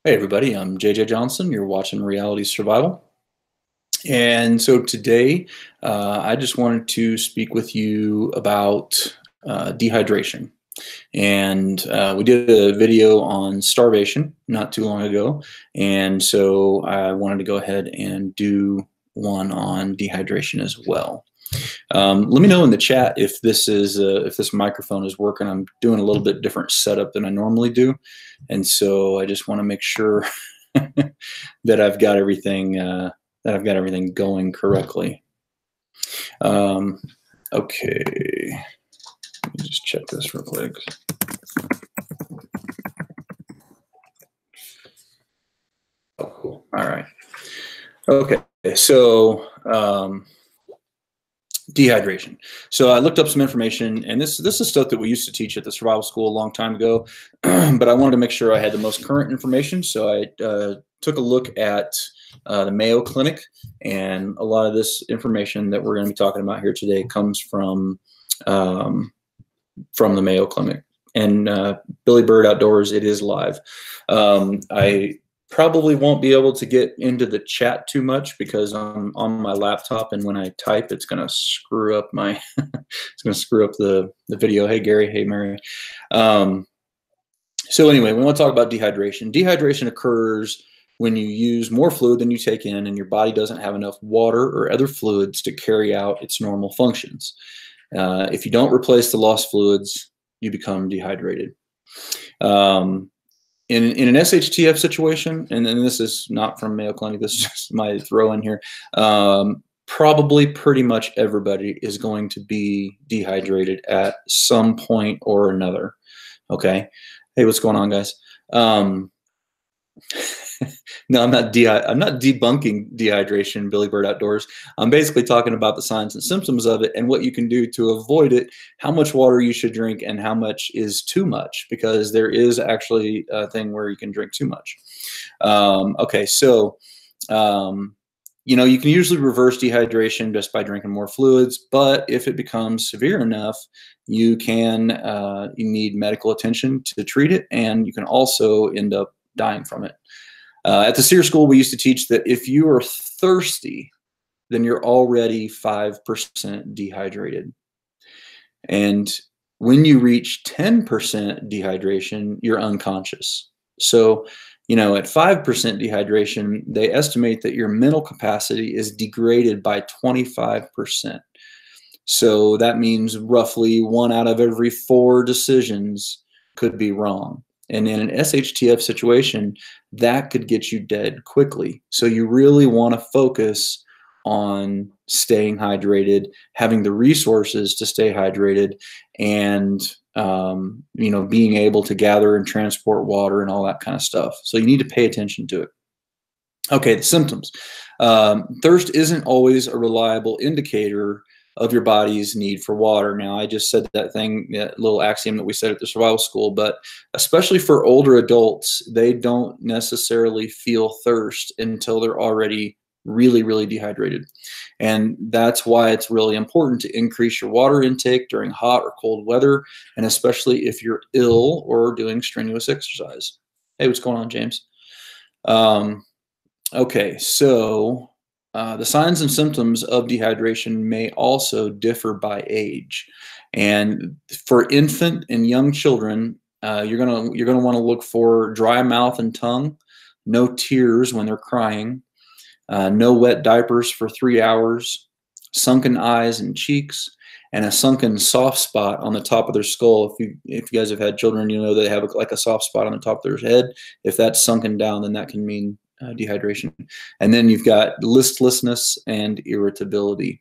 Hey everybody, I'm JJ Johnson. You're watching Reality Survival. And so today, I just wanted to speak with you about dehydration. And we did a video on starvation not too long ago. And so I wanted to go ahead and do one on dehydration as well. Let me know in the chat if this microphone is working. I'm doing a little bit different setup than I normally do, and so I just want to make sure that I've got everything going correctly. Okay, let me just check this real quick. Oh, cool. All right. Okay, so dehydration. So I looked up some information, and this is stuff that we used to teach at the survival school a long time ago, but I wanted to make sure I had the most current information. So I took a look at the Mayo Clinic, and a lot of this information that we're going to be talking about here today comes from the Mayo Clinic. And Billy Bird Outdoors, it is live. I probably won't be able to get into the chat too much because I'm on my laptop, and when I type, it's going to screw up my it's going to screw up the video. Hey Gary, hey Mary. So anyway, we want to talk about dehydration. Dehydration occurs when you use more fluid than you take in, and your body doesn't have enough water or other fluids to carry out its normal functions. If you don't replace the lost fluids, you become dehydrated. In an SHTF situation, and this is not from Mayo Clinic, this is just my throw in here, probably pretty much everybody is going to be dehydrated at some point or another. Okay. Hey, what's going on, guys? No, I'm not debunking dehydration, Billy Bird Outdoors. I'm basically talking about the signs and symptoms of it and what you can do to avoid it, how much water you should drink, and how much is too much, because there is actually a thing where you can drink too much. Okay, so you can usually reverse dehydration just by drinking more fluids, but if it becomes severe enough, you need medical attention to treat it, and you can also end up dying from it. At the SEER school, we used to teach that if you are thirsty, then you're already 5% dehydrated. And when you reach 10% dehydration, you're unconscious. So, at 5% dehydration, they estimate that your mental capacity is degraded by 25%. So that means roughly 1 out of every 4 decisions could be wrong. And in an SHTF situation, that could get you dead quickly. So you really want to focus on staying hydrated, having the resources to stay hydrated, and being able to gather and transport water and all that kind of stuff. So you need to pay attention to it. Okay, the symptoms. Thirst isn't always a reliable indicator of your body's need for water. Now, I just said that little axiom that we said at the survival school, but especially for older adults, they don't necessarily feel thirst until they're already really, really dehydrated. And that's why it's really important to increase your water intake during hot or cold weather, and especially if you're ill or doing strenuous exercise. Hey, what's going on, James? Okay, so the signs and symptoms of dehydration may also differ by age. And for infant and young children, you're gonna want to look for dry mouth and tongue, no tears when they're crying, no wet diapers for 3 hours, sunken eyes and cheeks, and a sunken soft spot on the top of their skull. If you guys have had children, you know they have like a soft spot on the top of their head. If that's sunken down, then that can mean dehydration. And then you've got listlessness and irritability.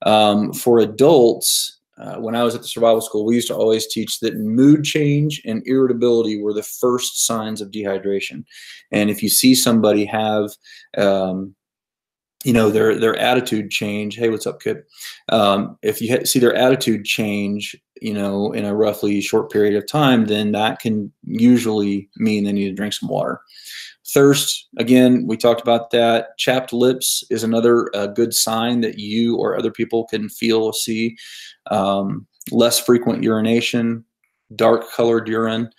For adults, when I was at the survival school, we used to always teach that mood change and irritability were the first signs of dehydration. And if you see somebody have their attitude change. Hey, what's up, Kip? If you see their attitude change, in a roughly short period of time, then that can usually mean they need to drink some water. Thirst, again, we talked about that. Chapped lips is another good sign that you or other people can feel or see. Less frequent urination, dark colored urine.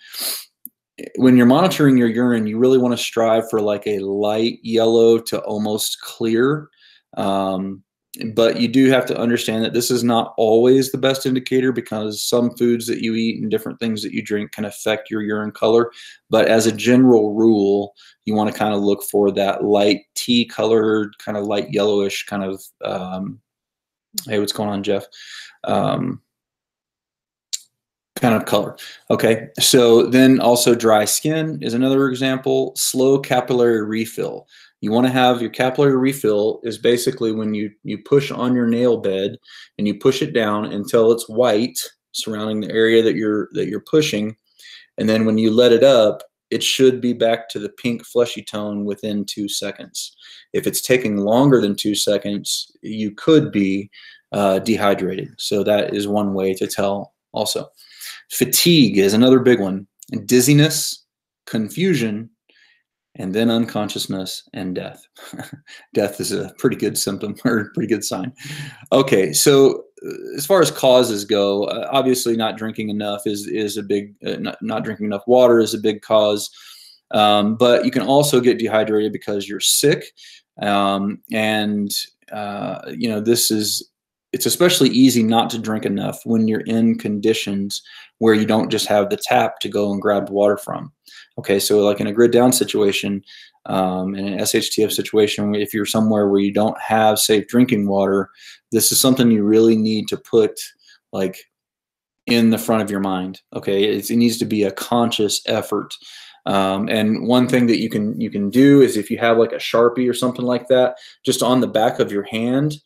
when you're monitoring your urine, you really want to strive for like a light yellow to almost clear. But you do have to understand that this is not always the best indicator, because some foods that you eat and different things that you drink can affect your urine color. But as a general rule, you want to kind of look for that light tea colored, kind of light yellowish kind of, hey, what's going on, Jeff? Kind of color. Okay, so then also dry skin is another example. Slow capillary refill. You want to have your capillary refill is basically when you push on your nail bed and you push it down until it's white surrounding the area that you're pushing, and then when you let it up, it should be back to the pink fleshy tone within 2 seconds. If it's taking longer than 2 seconds, you could be dehydrated. So that is one way to tell also. Fatigue is another big one. Dizziness, confusion, and then unconsciousness and death. Death is a pretty good symptom, or a pretty good sign. Okay, so as far as causes go, obviously not drinking enough is a big, not drinking enough water is a big cause. But you can also get dehydrated because you're sick. You know, it's especially easy not to drink enough when you're in conditions where you don't just have the tap to go and grab water from. Okay, so like in a grid down situation, in an SHTF situation, if you're somewhere where you don't have safe drinking water, this is something you really need to put like in the front of your mind. Okay, it needs to be a conscious effort. And one thing that you can do is, if you have like a Sharpie or something like that, just on the back of your hand,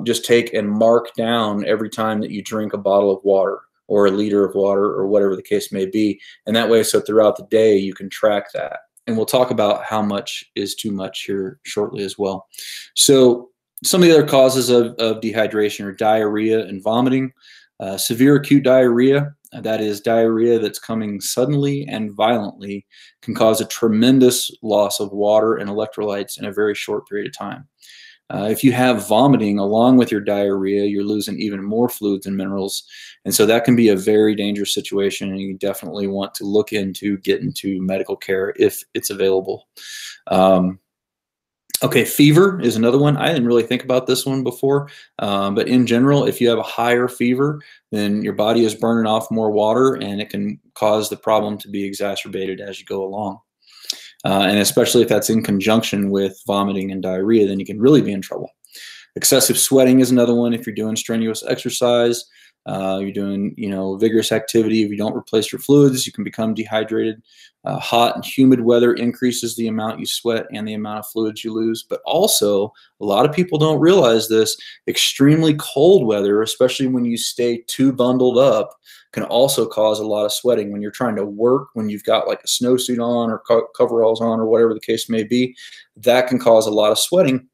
just take and mark down every time that you drink a bottle of water or a liter of water or whatever the case may be. And that way, so throughout the day, you can track that. And we'll talk about how much is too much here shortly as well. So some of the other causes of dehydration are diarrhea and vomiting. Severe acute diarrhea, that is diarrhea that's coming suddenly and violently, can cause a tremendous loss of water and electrolytes in a very short period of time. If you have vomiting along with your diarrhea, you're losing even more fluids and minerals. And so that can be a very dangerous situation, and you definitely want to look into getting to medical care if it's available. Okay, fever is another one. I didn't really think about this one before, but in general, if you have a higher fever, then your body is burning off more water, and it can cause the problem to be exacerbated as you go along. And especially if that's in conjunction with vomiting and diarrhea, then you can really be in trouble. Excessive sweating is another one. If you're doing strenuous exercise, you're doing, vigorous activity, if you don't replace your fluids, you can become dehydrated. Hot and humid weather increases the amount you sweat and the amount of fluids you lose. But also, a lot of people don't realize this, extremely cold weather, especially when you stay too bundled up, can also cause a lot of sweating. When you're trying to work, when you've got like a snowsuit on or coveralls on or whatever the case may be, that can cause a lot of sweating,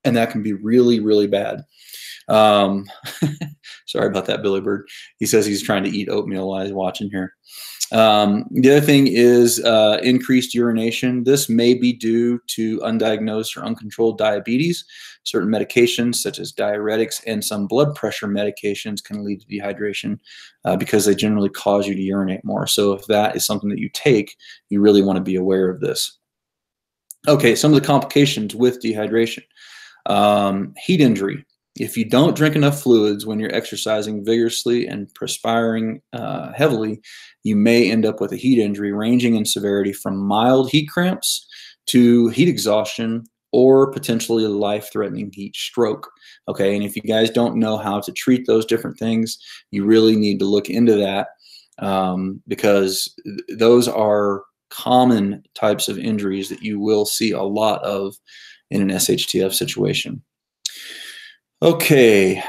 and that can be really, really bad. Sorry about that, Billy Bird. He says he's trying to eat oatmeal while he's watching here. The other thing is increased urination. This may be due to undiagnosed or uncontrolled diabetes. Certain medications, such as diuretics and some blood pressure medications, can lead to dehydration because they generally cause you to urinate more. So if that is something that you take, you really want to be aware of this. Okay, some of the complications with dehydration. Heat injury. If you don't drink enough fluids when you're exercising vigorously and perspiring heavily, you may end up with a heat injury, ranging in severity from mild heat cramps to heat exhaustion or potentially life-threatening heat stroke. Okay, and if you guys don't know how to treat those different things, you really need to look into that because those are common types of injuries that you will see a lot of in an SHTF situation. Okay,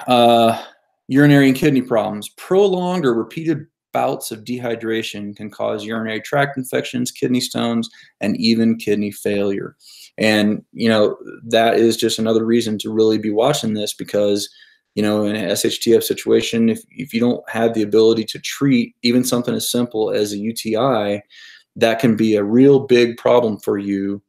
urinary and kidney problems. Prolonged or repeated bouts of dehydration can cause urinary tract infections, kidney stones, and even kidney failure. And, that is just another reason to really be watching this because, in an SHTF situation, if you don't have the ability to treat even something as simple as a UTI, that can be a real big problem for you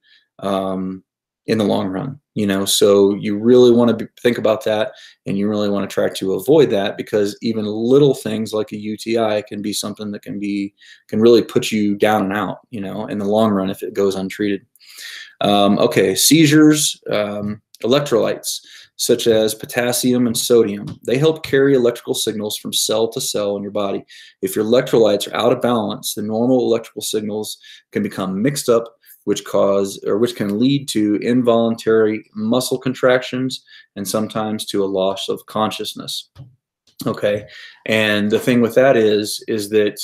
in the long run. So you really want to think about that, and you really want to try to avoid that, because even little things like a UTI can be something that can really put you down and out, in the long run if it goes untreated. Okay, seizures, electrolytes such as potassium and sodium, they help carry electrical signals from cell to cell in your body. If your electrolytes are out of balance, the normal electrical signals can become mixed up, which can lead to involuntary muscle contractions and sometimes to a loss of consciousness. Okay, and the thing with that is that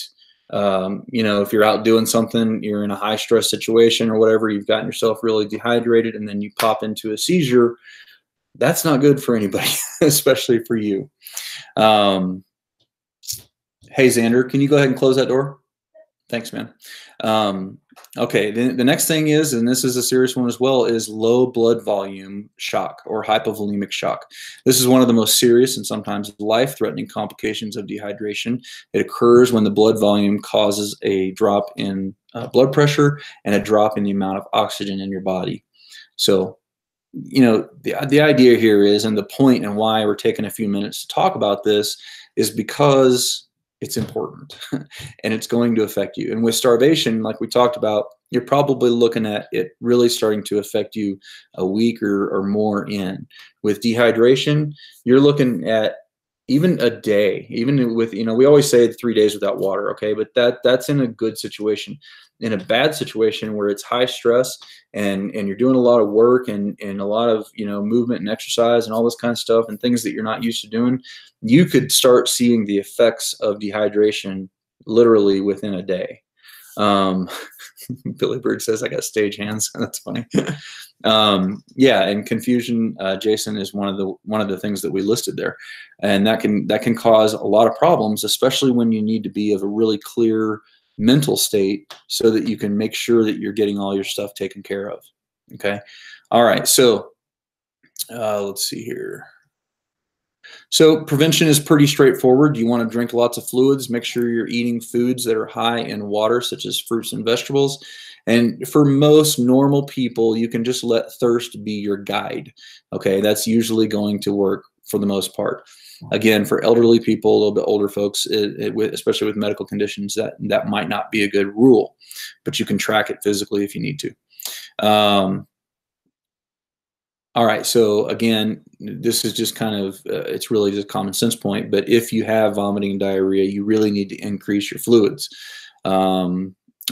if you're out doing something, you're in a high stress situation or whatever, you've gotten yourself really dehydrated, and then you pop into a seizure. That's not good for anybody, especially for you. Hey, Xander, can you go ahead and close that door? Thanks, man. Okay, the next thing is, and this is a serious one as well, is low blood volume shock or hypovolemic shock. This is one of the most serious and sometimes life-threatening complications of dehydration. It occurs when the blood volume causes a drop in blood pressure and a drop in the amount of oxygen in your body. So, the idea here is, and the point and why we're taking a few minutes to talk about this, is because it's important and it's going to affect you. And with starvation, like we talked about, you're probably looking at it really starting to affect you a week or more in. With dehydration, you're looking at even a day, even with, we always say 3 days without water, okay? But that's in a good situation. In a bad situation where it's high stress and you're doing a lot of work and a lot of, movement and exercise and all this kind of stuff and things that you're not used to doing, you could start seeing the effects of dehydration literally within a day. Billy Bird says I got stage hands. That's funny. Yeah, and confusion, Jason, is one of the things that we listed there, and that can cause a lot of problems, especially when you need to be of a really clear mental state so that you can make sure that you're getting all your stuff taken care of. Okay. All right. So let's see here. So prevention is pretty straightforward. You want to drink lots of fluids. Make sure you're eating foods that are high in water, such as fruits and vegetables. And for most normal people, you can just let thirst be your guide. Okay, that's usually going to work for the most part. Again, for elderly people, a little bit older folks, especially with medical conditions, that might not be a good rule, but you can track it physically if you need to. All right, so again, this is just kind of, it's really just a common sense point, but if you have vomiting and diarrhea, you really need to increase your fluids.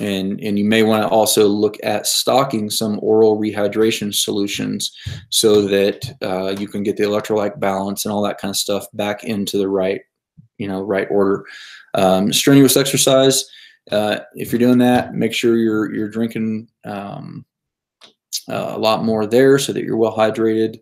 And you may want to also look at stocking some oral rehydration solutions so that you can get the electrolyte balance and all that kind of stuff back into the right order. Strenuous exercise, if you're doing that, make sure you're drinking a lot more there so that you're well hydrated.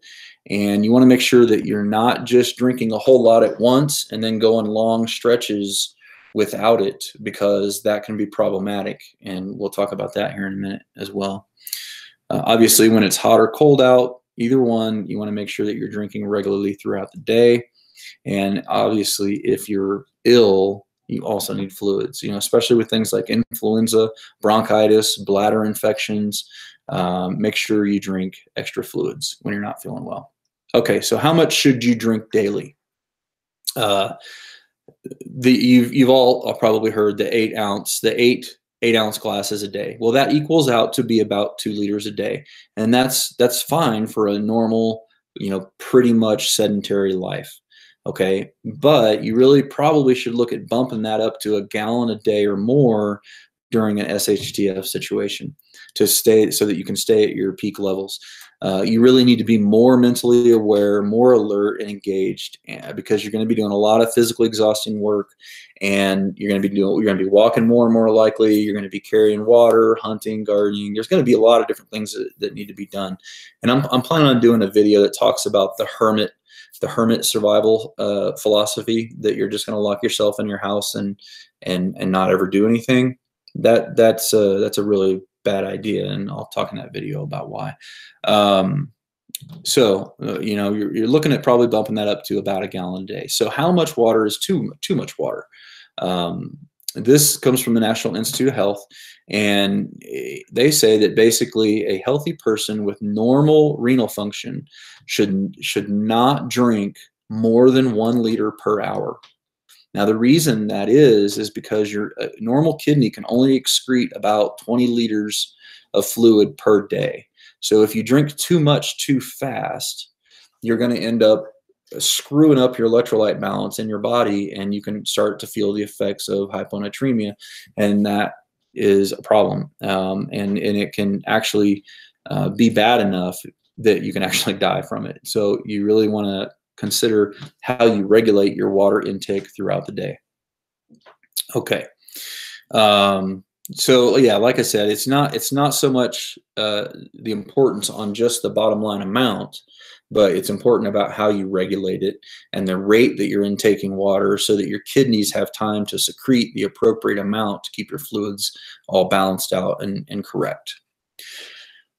And you want to make sure that you're not just drinking a whole lot at once and then going long stretches without it, because that can be problematic. And we'll talk about that here in a minute as well. Obviously, when it's hot or cold out, either one, you want to make sure that you're drinking regularly throughout the day. And obviously, if you're ill, you also need fluids, especially with things like influenza, bronchitis, bladder infections. Make sure you drink extra fluids when you're not feeling well. Okay, so how much should you drink daily? You've all probably heard the 8 ounce glasses a day. Well, that equals out to be about 2 liters a day, and that's fine for a normal, pretty much sedentary life. Okay, but you really probably should look at bumping that up to 1 gallon a day or more during an SHTF situation so that you can stay at your peak levels. You really need to be more mentally aware, more alert and engaged, because you're going to be doing a lot of physically exhausting work, and you're going to be walking more and more likely. You're going to be carrying water, hunting, gardening. There's going to be a lot of different things that need to be done. And I'm planning on doing a video that talks about the hermit survival philosophy, that you're just going to lock yourself in your house and not ever do anything. That's a really bad idea, and I'll talk in that video about why. You're looking at probably bumping that up to about 1 gallon a day. So how much water is too much water? This comes from the National Institute of Health, and they say that basically a healthy person with normal renal function should not drink more than 1 liter per hour. Now, the reason that is because your normal kidney can only excrete about 20 liters of fluid per day. So if you drink too much too fast, you're going to end up screwing up your electrolyte balance in your body, and you can start to feel the effects of hyponatremia, and that is a problem. And it can actually be bad enough that you can actually die from it. So you really want to consider how you regulate your water intake throughout the day. Okay. So yeah, like I said, it's not so much the importance on just the bottom line amount, but it's important about how you regulate it and the rate that you're intaking water so that your kidneys have time to secrete the appropriate amount to keep your fluids all balanced out and correct.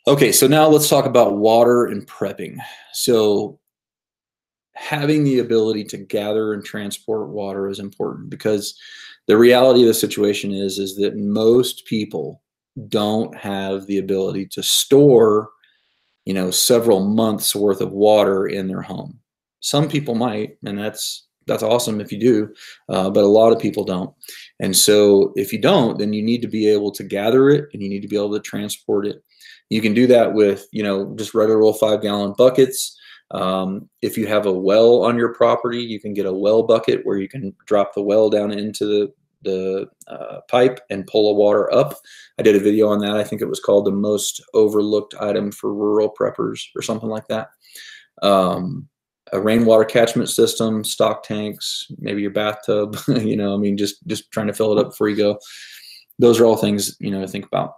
Okay, so now let's talk about water and prepping. So having the ability to gather and transport water is important, because the reality of the situation is that most people don't have the ability to store, several months worth of water in their home. Some people might, and that's awesome if you do, but a lot of people don't. And so if you don't, then you need to be able to gather it, and you need to be able to transport it. You can do that with, just regular old 5-gallon buckets. If you have a well on your property, you can get a well bucket where you can drop the well down into the pipe and pull the water up. I did a video on that. I think it was called the most overlooked item for rural preppers or something like that. A rainwater catchment system, stock tanks, maybe your bathtub, just trying to fill it up before you go. Those are all things, to think about.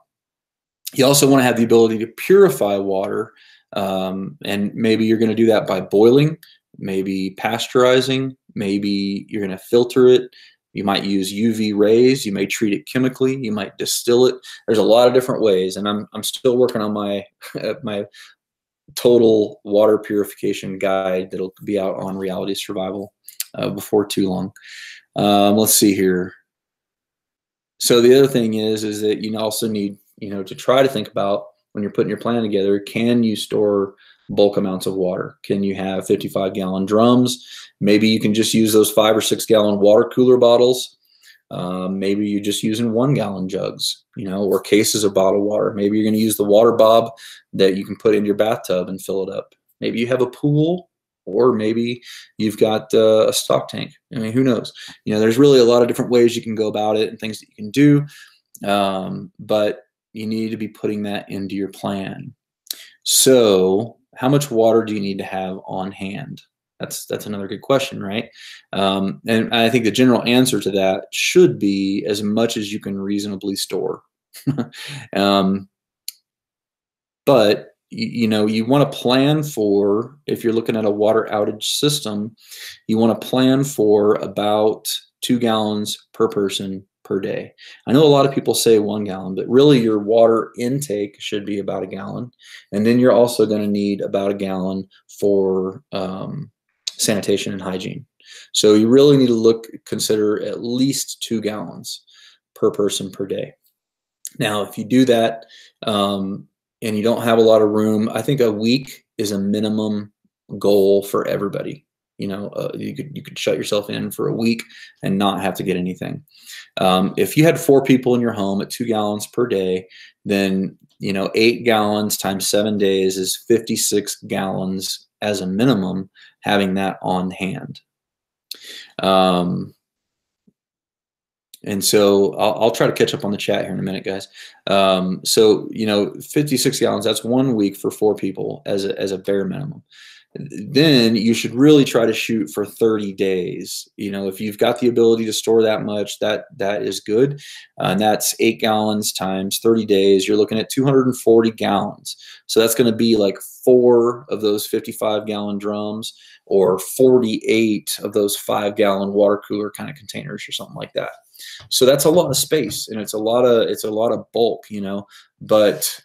You also want to have the ability to purify water. And maybe you're going to do that by boiling, maybe pasteurizing, maybe you're going to filter it. You might use UV rays. You may treat it chemically. You might distill it. There's a lot of different ways, and I'm still working on my my total water purification guide that'll be out on Reality Survival before too long. Let's see here. So the other thing is that you also need to try to think about, when you're putting your plan together, can you store bulk amounts of water? Can you have 55-gallon drums? Maybe you can just use those 5 or 6-gallon water cooler bottles. Maybe you're just using 1-gallon jugs, or cases of bottled water. Maybe you're going to use the water bob that you can put in your bathtub and fill it up. Maybe you have a pool, or maybe you've got a stock tank. Who knows? There's really a lot of different ways you can go about it and things that you can do. But you need to be putting that into your plan. So how much water do you need to have on hand? That's another good question, right? And I think the general answer to that should be as much as you can reasonably store. But you want to plan for, if you're looking at a water outage system, you want to plan for about 2 gallons per person per day. I know a lot of people say 1 gallon, but really your water intake should be about 1 gallon. And then you're also going to need about 1 gallon for sanitation and hygiene. So you really need to consider at least 2 gallons per person per day. Now, if you do that and you don't have a lot of room, I think a week is a minimum goal for everybody. You could shut yourself in for a week and not have to get anything. If you had 4 people in your home at 2 gallons per day, then 8 gallons times 7 days is 56 gallons as a minimum, having that on hand. And so I'll try to catch up on the chat here in a minute, guys. So 56 gallons, that's 1 week for 4 people as a bare minimum. Then you should really try to shoot for 30 days. If you've got the ability to store that much, that is good. And that's 8 gallons times 30 days. You're looking at 240 gallons. So that's going to be like 4 of those 55-gallon drums, or 48 of those 5-gallon water cooler kind of containers, or something like that. So that's a lot of space, and it's a lot of bulk, but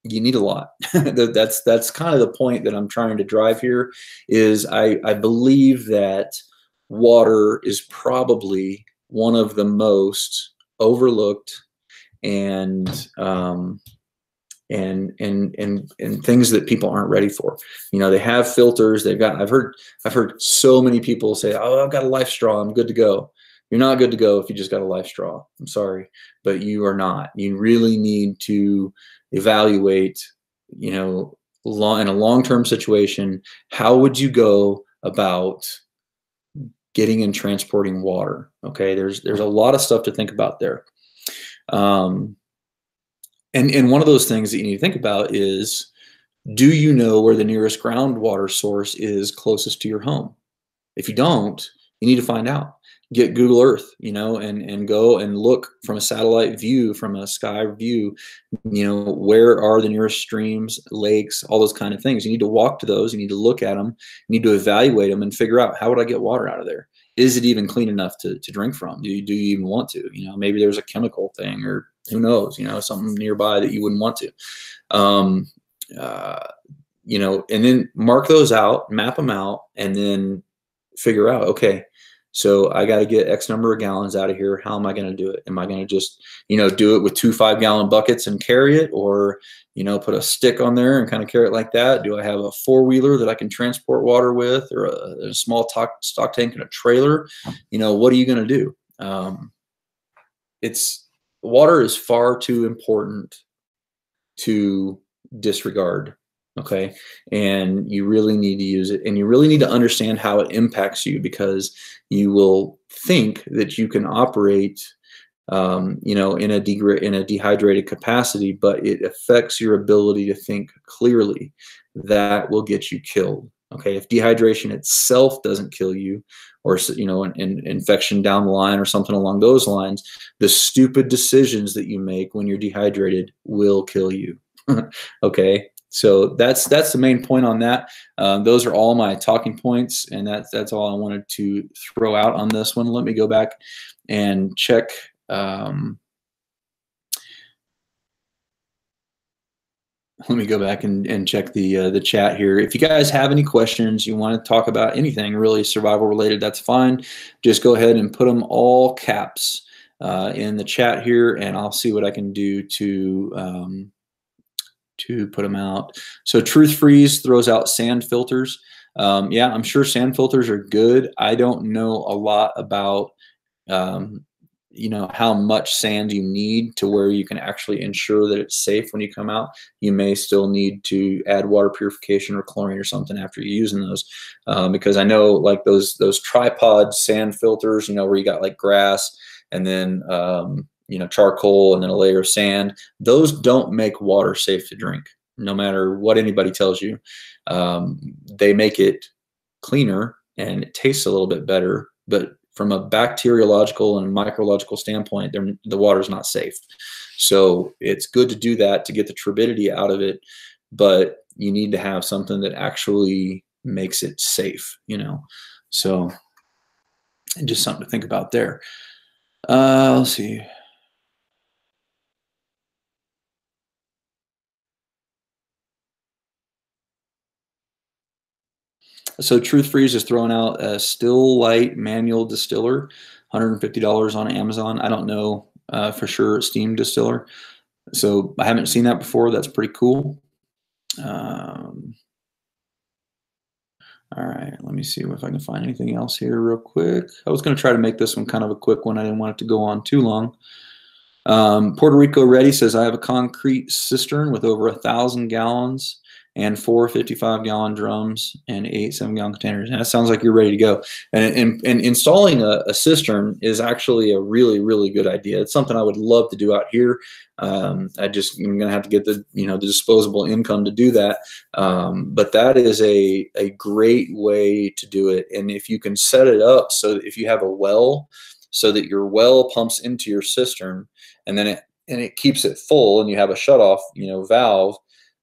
you need a lot. That's kind of the point that I'm trying to drive here, is I believe that water is probably one of the most overlooked and and things that people aren't ready for. You know, they have filters. They've got. I've heard so many people say, "Oh, I've got a life straw. I'm good to go." You're not good to go if you just got a life straw. I'm sorry, but you are not. You really need to evaluate. You know, in a long-term situation, how would you go about getting and transporting water? Okay, there's a lot of stuff to think about there. And one of those things that you need to think about is, do you know where the nearest groundwater source is closest to your home? If you don't, you need to find out. Get Google Earth, you know, and go and look from a satellite view, from a sky view, you know, where are the nearest streams, lakes, all those kind of things. You need to walk to those. You need to look at them. You need to evaluate them and figure out, how would I get water out of there? Is it even clean enough to drink from? Do you even want to? You know, maybe there's a chemical thing, or who knows, you know, something nearby that you wouldn't want to. You know, and then mark those out, map them out, and then figure out, okay, so I got to get X number of gallons out of here. How am I going to do it? Am I going to just, you know, do it with 2 5-gallon buckets and carry it, or, you know, put a stick on there and kind of carry it like that? Do I have a 4-wheeler that I can transport water with, or a small stock tank and a trailer? You know, what are you going to do? Water is far too important to disregard. Okay. And you really need to use it, and you really need to understand how it impacts you, because you will think that you can operate, you know, in a dehydrated capacity, but it affects your ability to think clearly. That will get you killed. Okay. If dehydration itself doesn't kill you, or, you know, an infection down the line or something along those lines, the stupid decisions that you make when you're dehydrated will kill you. Okay. So that's the main point on that. Those are all my talking points, and that's all I wanted to throw out on this one. Let me go back and check. Let me go back and check the chat here. If you guys have any questions, you want to talk about anything really survival related, that's fine. Just go ahead and put them all caps in the chat here, and I'll see what I can do to put them out. So Truth Freeze throws out sand filters. Yeah, I'm sure sand filters are good. I don't know a lot about, you know, how much sand you need to where you can actually ensure that it's safe when you come out. You may still need to add water purification or chlorine or something after you're using those, because I know, like, those tripod sand filters, you know, where you got like grass and then you know, charcoal and then a layer of sand. Those don't make water safe to drink, no matter what anybody tells you. They make it cleaner and it tastes a little bit better, but from a bacteriological and micrological standpoint, the water's not safe. So it's good to do that to get the turbidity out of it, but you need to have something that actually makes it safe, you know. So, and just something to think about there. Let's see. So Truth Freeze is throwing out a Still Light manual distiller, $150 on Amazon. I don't know for sure, steam distiller. So I haven't seen that before. That's pretty cool. All right, let me see if I can find anything else here real quick. I was going to try to make this one kind of a quick one. I didn't want it to go on too long. Puerto Rico Ready says, I have a concrete cistern with over 1,000 gallons and 4 55-gallon drums and 8 7-gallon containers. And that sounds like you're ready to go. And installing a cistern is actually a really, really good idea. It's something I would love to do out here. I'm going to have to get the disposable income to do that. But that is a great way to do it. And if you can set it up so that if you have a well, so that your well pumps into your cistern, and then it keeps it full, and you have a shutoff, valve,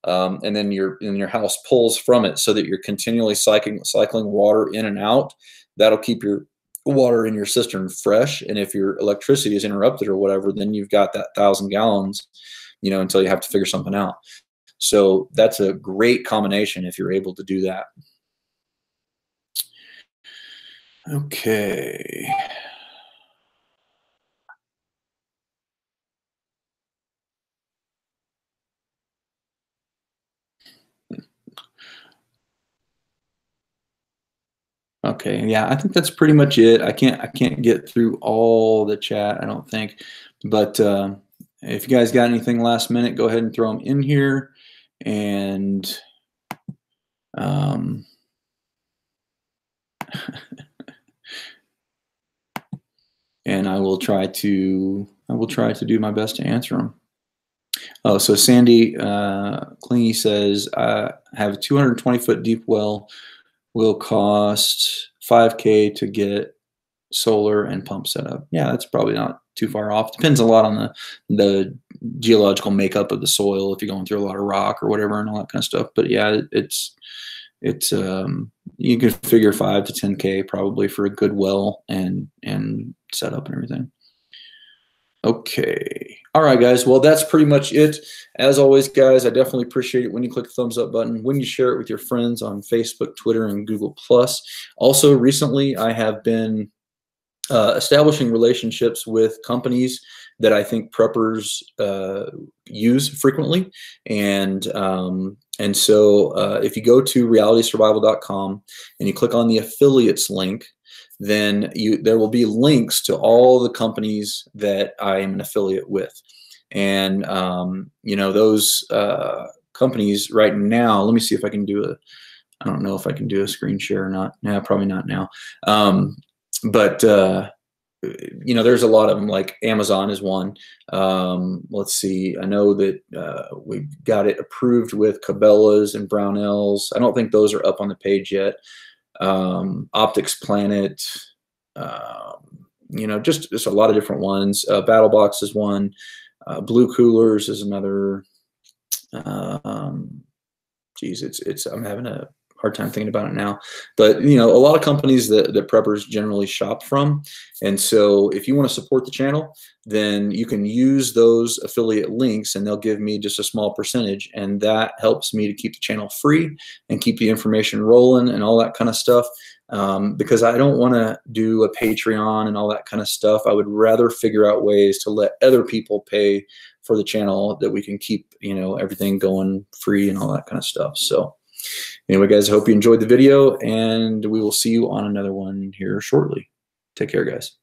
and then your house pulls from it, so that you're continually cycling water in and out. That'll keep your water in your cistern fresh. And if your electricity is interrupted or whatever, then you've got that 1,000 gallons, until you have to figure something out. So that's a great combination if you're able to do that. Okay. Okay, yeah, I think that's pretty much it. I can't get through all the chat, I don't think. But if you guys got anything last minute, go ahead and throw them in here, and and I will try to do my best to answer them. Oh, so Sandy Klingy says, I have a 220-foot deep well, will cost $5K to get solar and pump set up. Yeah, that's probably not too far off. Depends a lot on the geological makeup of the soil, if you're going through a lot of rock or whatever and all that kind of stuff. But yeah, it's you can figure 5 to 10K probably for a good well and setup and everything. Okay. All right, guys. Well, that's pretty much it. As always, guys, I definitely appreciate it when you click the thumbs up button, when you share it with your friends on Facebook, Twitter, and Google+. Also, recently, I have been establishing relationships with companies that I think preppers use frequently. And so if you go to realitysurvival.com and you click on the affiliates link, then there will be links to all the companies that I am an affiliate with. And, you know, those companies right now, let me see if I can do I don't know if I can do a screen share or not. Yeah, probably not now. But you know, there's a lot of them, like Amazon is one. Let's see. I know that we got it approved with Cabela's and Brownells. I don't think those are up on the page yet. Optics Planet, you know, just a lot of different ones. BattleBox is one. Blue Coolers is another. Geez, I'm having a hard time thinking about it now. But, you know, a lot of companies that preppers generally shop from. And so if you want to support the channel, then you can use those affiliate links and they'll give me just a small percentage. And that helps me to keep the channel free and keep the information rolling and all that kind of stuff. Because I don't want to do a Patreon and all that kind of stuff. I would rather figure out ways to let other people pay for the channel that we can keep, you know, everything going free and all that kind of stuff. So anyway, guys, I hope you enjoyed the video, and we will see you on another one here shortly. Take care, guys.